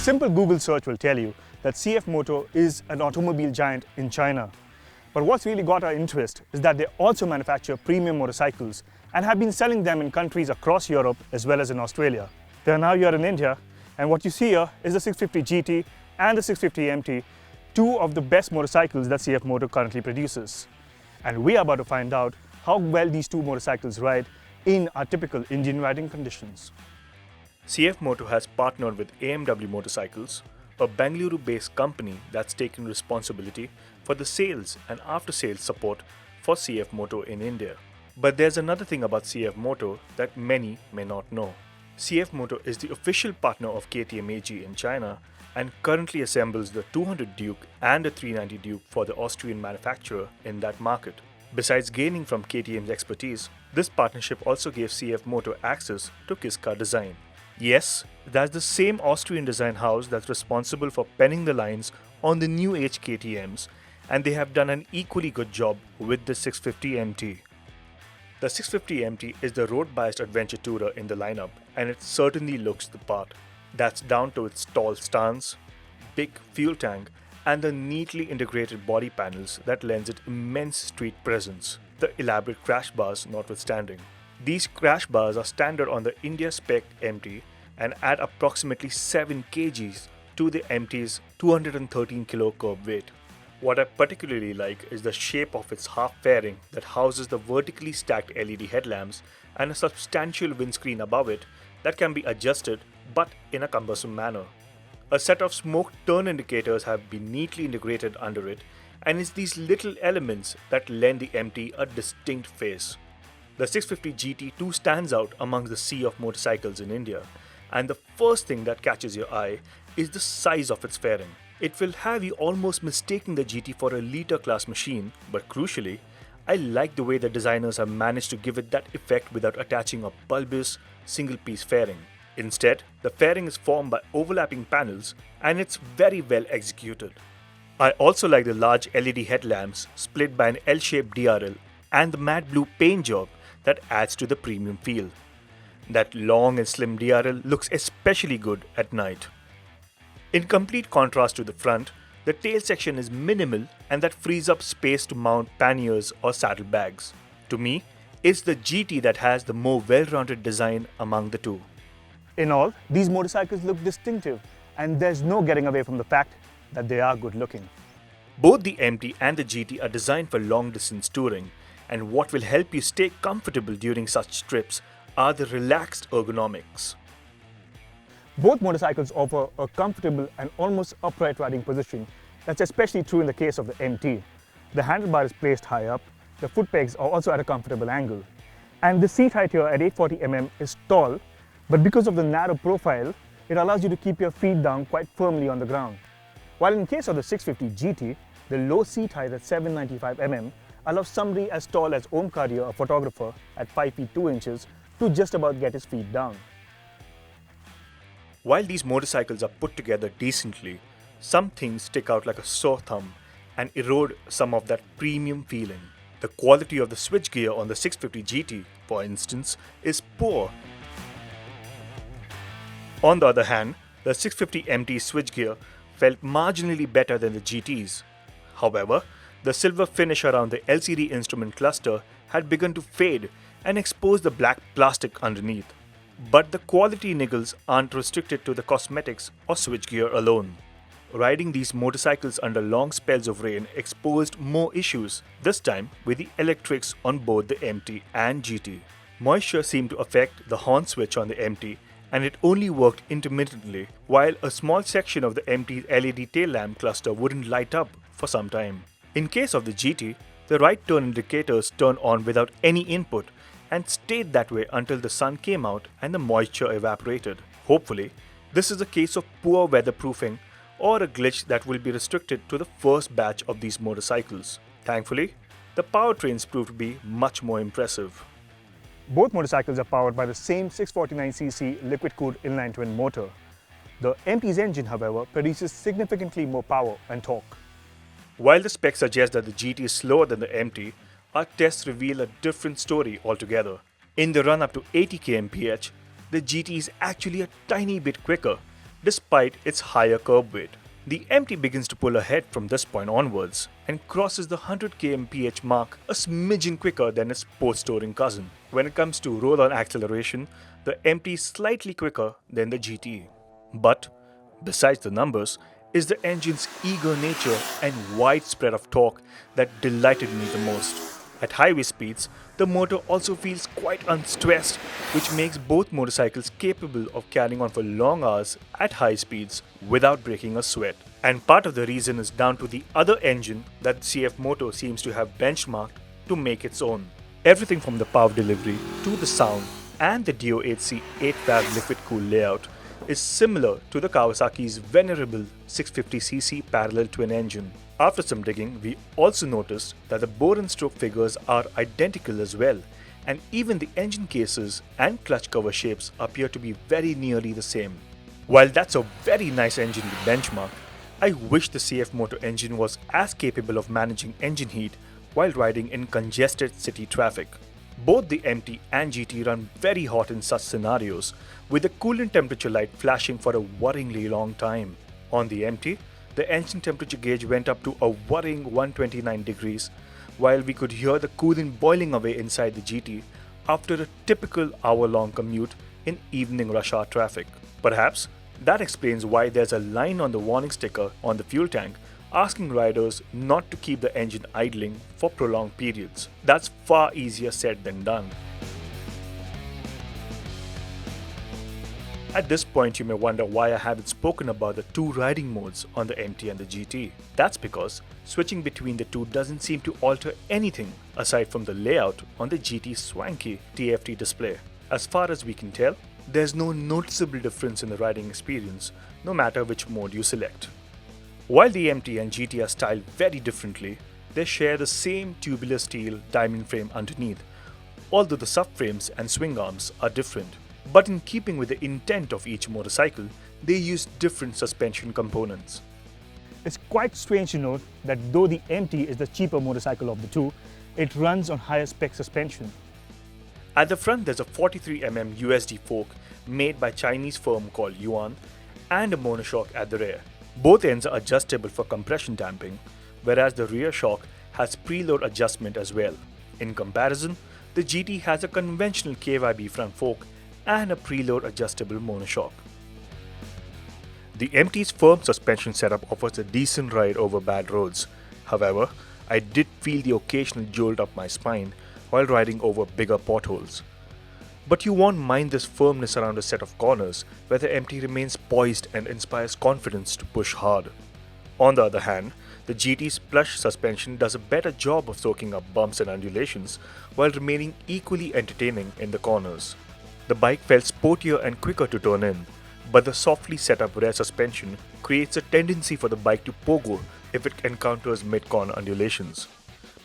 simple Google search will tell you that CFMoto is an automobile giant in China. But what's really got our interest is that they also manufacture premium motorcycles and have been selling them in countries across Europe as well as in Australia. They are now here in India, and what you see here is the 650 GT and the 650 MT, two of the best motorcycles that CFMoto currently produces. And we are about to find out how well these two motorcycles ride in our typical Indian riding conditions. CFMoto has partnered with AMW Motorcycles, a Bengaluru-based company that's taken responsibility for the sales and after-sales support for CFMoto in India. But there's another thing about CFMoto that many may not know. CFMoto is the official partner of KTM AG in China and currently assembles the 200 Duke and the 390 Duke for the Austrian manufacturer in that market. Besides gaining from KTM's expertise, this partnership also gave CFMoto access to Kiska design. Yes, that's the same Austrian design house that's responsible for penning the lines on the new age KTMs, and they have done an equally good job with the 650 MT. The 650 MT is the road-biased adventure tourer in the lineup, and it certainly looks the part. That's down to its tall stance, big fuel tank, and the neatly integrated body panels that lends it immense street presence, the elaborate crash bars notwithstanding. These crash bars are standard on the India spec MT and add approximately 7 kgs to the MT's 213 kg curb weight. What I particularly like is the shape of its half fairing that houses the vertically stacked LED headlamps and a substantial windscreen above it that can be adjusted but in a cumbersome manner. A set of smoke turn indicators have been neatly integrated under it, and it's these little elements that lend the MT a distinct face. The 650 GT too stands out amongst the sea of motorcycles in India, and the first thing that catches your eye is the size of its fairing. It will have you almost mistaking the GT for a liter class machine, but crucially, I like the way the designers have managed to give it that effect without attaching a bulbous, single-piece fairing. Instead, the fairing is formed by overlapping panels, and it's very well executed. I also like the large LED headlamps split by an L-shaped DRL and the matte blue paint job that adds to the premium feel. That long and slim DRL looks especially good at night. In complete contrast to the front, the tail section is minimal and that frees up space to mount panniers or saddlebags. To me, it's the GT that has the more well-rounded design among the two. In all, these motorcycles look distinctive, and there's no getting away from the fact that they are good looking. Both the MT and the GT are designed for long-distance touring, and what will help you stay comfortable during such trips are the relaxed ergonomics. Both motorcycles offer a comfortable and almost upright riding position. That's especially true in the case of the MT. The handlebar is placed high up, the foot pegs are also at a comfortable angle, and the seat height here at 840 mm is tall, but because of the narrow profile, it allows you to keep your feet down quite firmly on the ground. While in case of the 650 GT, the low seat height at 795 mm allows somebody as tall as Omkar here, a photographer, at 5 feet 2 inches, to just about get his feet down. While these motorcycles are put together decently, some things stick out like a sore thumb and erode some of that premium feeling. The quality of the switchgear on the 650 GT, for instance, is poor. On the other hand, the 650 MT switchgear felt marginally better than the GT's. However, the silver finish around the LCD instrument cluster had begun to fade and expose the black plastic underneath. But the quality niggles aren't restricted to the cosmetics or switchgear alone. Riding these motorcycles under long spells of rain exposed more issues, this time with the electrics on both the MT and GT. Moisture seemed to affect the horn switch on the MT, and it only worked intermittently, while a small section of the MT's LED tail lamp cluster wouldn't light up for some time. In case of the GT, the right turn indicators turned on without any input and stayed that way until the sun came out and the moisture evaporated. Hopefully, this is a case of poor weatherproofing or a glitch that will be restricted to the first batch of these motorcycles. Thankfully, the powertrains proved to be much more impressive. Both motorcycles are powered by the same 649cc liquid-cooled inline-twin motor. The MT's engine, however, produces significantly more power and torque. While the specs suggest that the GT is slower than the MT, our tests reveal a different story altogether. In the run-up to 80 kmph, the GT is actually a tiny bit quicker, despite its higher curb weight. The MT begins to pull ahead from this point onwards and crosses the 100 kmph mark a smidgen quicker than its sports-touring cousin. When it comes to roll-on acceleration, the MT is slightly quicker than the GT. But, besides the numbers, is the engine's eager nature and wide spread of torque that delighted me the most. At highway speeds, the motor also feels quite unstressed, which makes both motorcycles capable of carrying on for long hours at high speeds without breaking a sweat. And part of the reason is down to the other engine that CFMoto seems to have benchmarked to make its own. Everything from the power delivery to the sound and the DO8C 8-valve liquid-cooled layout is similar to the Kawasaki's venerable 650cc parallel twin engine. After some digging, we also noticed that the bore and stroke figures are identical as well, and even the engine cases and clutch cover shapes appear to be very nearly the same. While that's a very nice engine to benchmark, I wish the CFMoto engine was as capable of managing engine heat while riding in congested city traffic. Both the MT and GT run very hot in such scenarios, with the coolant temperature light flashing for a worryingly long time. On the MT, the engine temperature gauge went up to a worrying 129 degrees, while we could hear the coolant boiling away inside the GT after a typical hour-long commute in evening rush hour traffic. Perhaps that explains why there's a line on the warning sticker on the fuel tank asking riders not to keep the engine idling for prolonged periods. That's far easier said than done. At this point, you may wonder why I haven't spoken about the two riding modes on the MT and the GT. That's because switching between the two doesn't seem to alter anything aside from the layout on the GT's swanky TFT display. As far as we can tell, there's no noticeable difference in the riding experience, no matter which mode you select. While the MT and GT are styled very differently, they share the same tubular steel diamond frame underneath, although the subframes and swing arms are different. But in keeping with the intent of each motorcycle, they use different suspension components. It's quite strange to note that though the MT is the cheaper motorcycle of the two, it runs on higher spec suspension. At the front, there's a 43mm USD fork made by Chinese firm called Yuan and a monoshock at the rear. Both ends are adjustable for compression damping, whereas the rear shock has preload adjustment as well. In comparison, the GT has a conventional KYB front fork and a preload adjustable monoshock. The MT's firm suspension setup offers a decent ride over bad roads. However, I did feel the occasional jolt up my spine while riding over bigger potholes. But you won't mind this firmness around a set of corners where the MT remains poised and inspires confidence to push hard. On the other hand, the GT's plush suspension does a better job of soaking up bumps and undulations while remaining equally entertaining in the corners. The bike felt sportier and quicker to turn in, but the softly set up rear suspension creates a tendency for the bike to pogo if it encounters mid-corner undulations.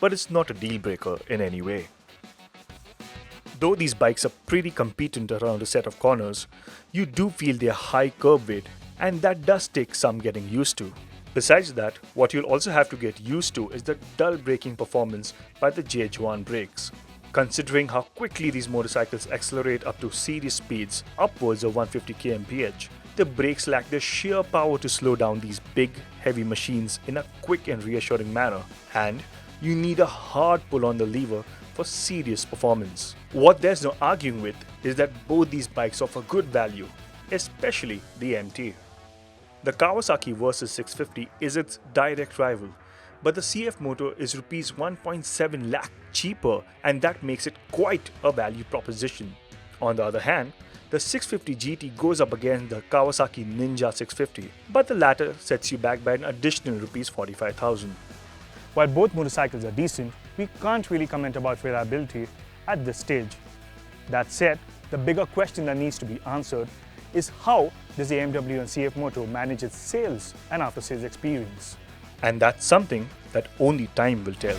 But it's not a deal breaker in any way. Though these bikes are pretty competent around a set of corners, you do feel their high curb weight, and that does take some getting used to. Besides that, what you'll also have to get used to is the dull braking performance by the JH1 brakes. Considering how quickly these motorcycles accelerate up to serious speeds, upwards of 150 kmph, the brakes lack the sheer power to slow down these big, heavy machines in a quick and reassuring manner, and you need a hard pull on the lever for serious performance. What there's no arguing with is that both these bikes offer good value, especially the MT. The Kawasaki Versys 650 is its direct rival, but the CFMoto is Rs 1.7 lakh cheaper, and that makes it quite a value proposition. On the other hand, the 650 GT goes up against the Kawasaki Ninja 650, but the latter sets you back by an additional Rs 45,000. While both motorcycles are decent, we can't really comment about reliability at this stage. That said, the bigger question that needs to be answered is how does the AMW and CFMoto manage its sales and after-sales experience? And that's something that only time will tell.